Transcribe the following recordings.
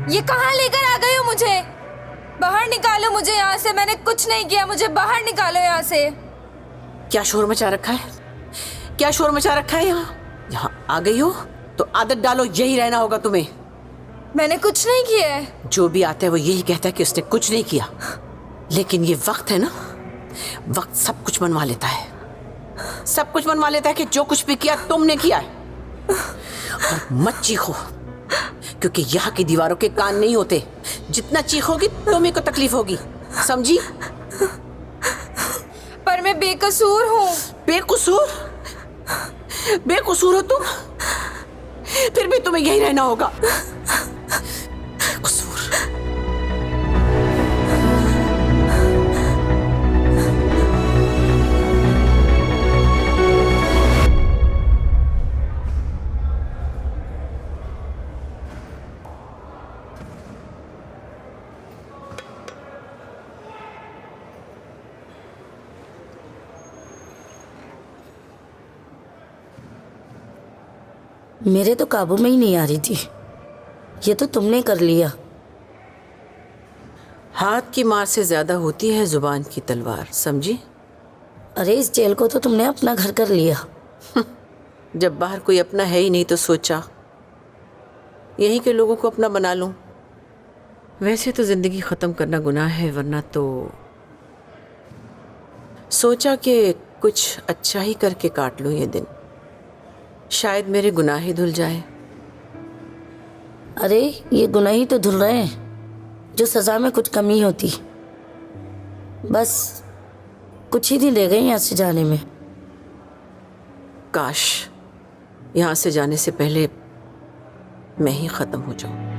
ये कहाँ लेकर आ गए हो मुझे? बाहर निकालो मुझे यहाँ से। मैंने कुछ नहीं किया, मुझे बाहर निकालो यहाँ से। क्या शोर मचा रखा है? क्या शोर मचा रखा है यहाँ? यहाँ आ गई हो तो आदत डालो, यही रहना होगा तुम्हें। मैंने कुछ नहीं किया है। जो भी आता है वो यही कहता है कि उसने कुछ नहीं किया, लेकिन ये वक्त है ना, वक्त सब कुछ मनवा लेता है। सब कुछ मनवा लेता है कि जो कुछ भी किया तुमने किया है। और मत चीखो, क्योंकि यहाँ की दीवारों के कान नहीं होते। जितना चीखोगी तुम्हें को तकलीफ होगी, समझी? पर मैं बेकसूर हूँ। बेकसूर? बेकसूर हो तुम? फिर भी तुम्हें यही रहना होगा। बेकसूर। मेरे तो काबू में ही नहीं आ रही थी, ये तो तुमने कर लिया। हाथ की मार से ज्यादा होती है जुबान की तलवार, समझी? अरे इस जेल को तो तुमने अपना घर कर लिया। जब बाहर कोई अपना है ही नहीं तो सोचा यहीं के लोगों को अपना बना लूं। वैसे तो जिंदगी खत्म करना गुनाह है, वरना तो सोचा कि कुछ अच्छा ही करके काट लूं ये दिन, शायद मेरे गुनाह ही धुल जाए। अरे ये गुनाह ही तो धुल रहे हैं, जो सजा में कुछ कमी होती। बस कुछ ही दिन रह गए यहाँ से जाने में। काश यहाँ से जाने से पहले मैं ही खत्म हो जाऊं।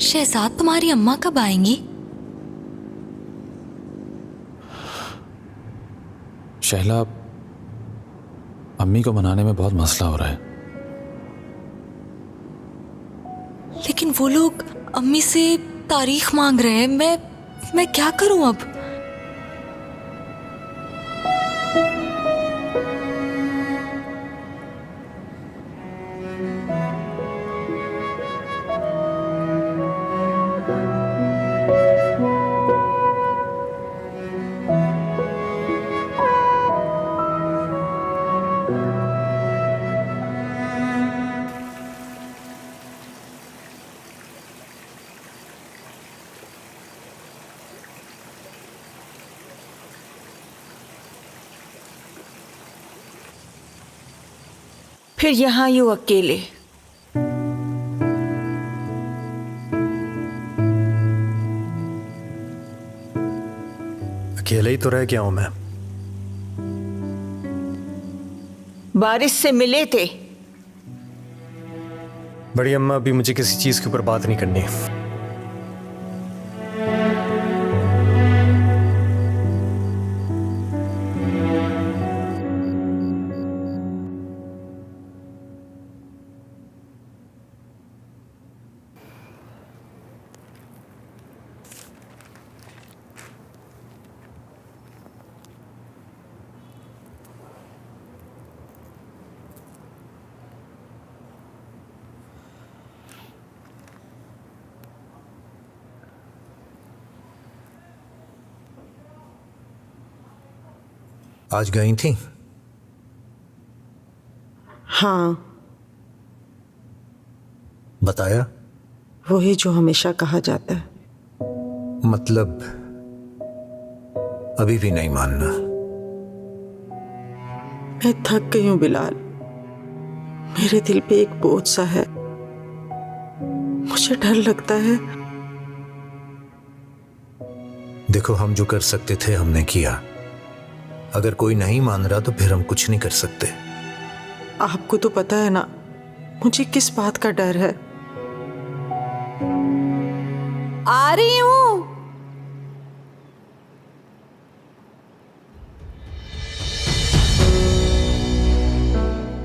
शहजाद तुम्हारी अम्मा कब आएंगी? शहला, अम्मी को मनाने में बहुत मसला हो रहा है। लेकिन वो लोग अम्मी से तारीख मांग रहे हैं। मैं क्या करूं अब? फिर यहाँ यूं अकेले। अकेले ही तो रह गया हूं मैं। बारिश से मिले थे। बड़ी अम्मा अभी मुझे किसी चीज के ऊपर बात नहीं करनी। आज गई थी? हाँ, बताया? वही जो हमेशा कहा जाता है। मतलब अभी भी नहीं मानना? मैं थक गई हूँ बिलाल, मेरे दिल पे एक बोझ सा है। मुझे डर लगता है। देखो, हम जो कर सकते थे हमने किया। अगर कोई नहीं मान रहा तो फिर हम कुछ नहीं कर सकते। आपको तो पता है ना मुझे किस बात का डर है। आ रही हूं।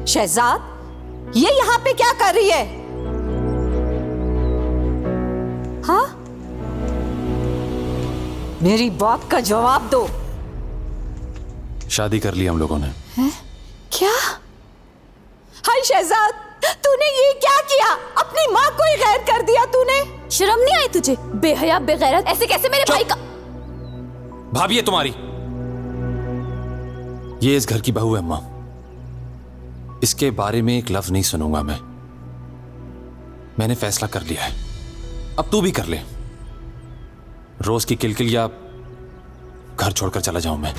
शहजाद, ये यहां पे क्या कर रही है? हाँ, मेरी बात का जवाब दो। शादी कर ली हम लोगों ने। क्या? हाय शहजाद, तूने ये क्या किया? अपनी माँ को ही गैर कर दिया तूने। शर्म नहीं आई तुझे? बेहया बेगैरत, ऐसे कैसे मेरे भाई का? भाभी है तुम्हारी, ये इस घर की बहू है अम्मा। इसके बारे में एक लफ्ज नहीं सुनूंगा मैं। मैंने फैसला कर लिया है, अब तू भी कर ले। रोज की किलकिल या घर छोड़कर चला जाऊं मैं।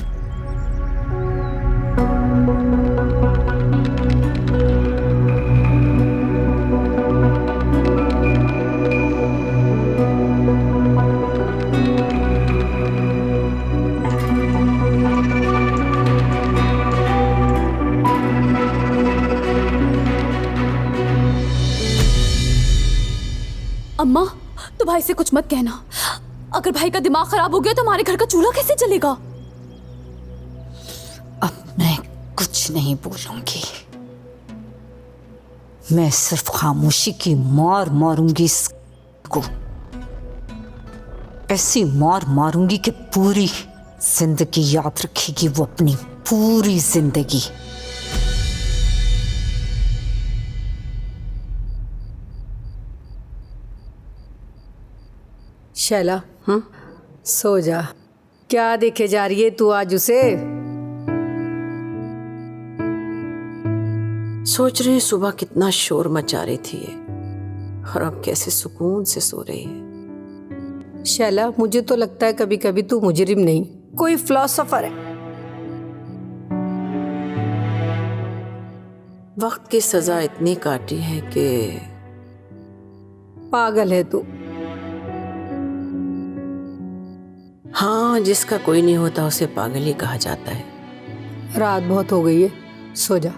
अम्मा, तो भाई से कुछ मत कहना। अगर भाई का दिमाग खराब हो गया तो हमारे घर का चूल्हा कैसे चलेगा? अब मैं कुछ नहीं बोलूंगी। मैं सिर्फ खामोशी की मार मारूंगी इसको। ऐसी मार मारूंगी कि पूरी जिंदगी याद रखेगी वो, अपनी पूरी जिंदगी। शैला, सो जा। क्या देखे जा रही है तू आज उसे? सोच रही सुबह कितना शोर मचा रही थी ये, और अब कैसे सुकून से सो रही है। शैला, मुझे तो लगता है कभी कभी तू मुजरिम नहीं, कोई फिलोसोफर है। वक्त की सजा इतनी काटी है कि पागल है तू। हाँ, जिसका कोई नहीं होता उसे पागल ही कहा जाता है। रात बहुत हो गई है, सो जा।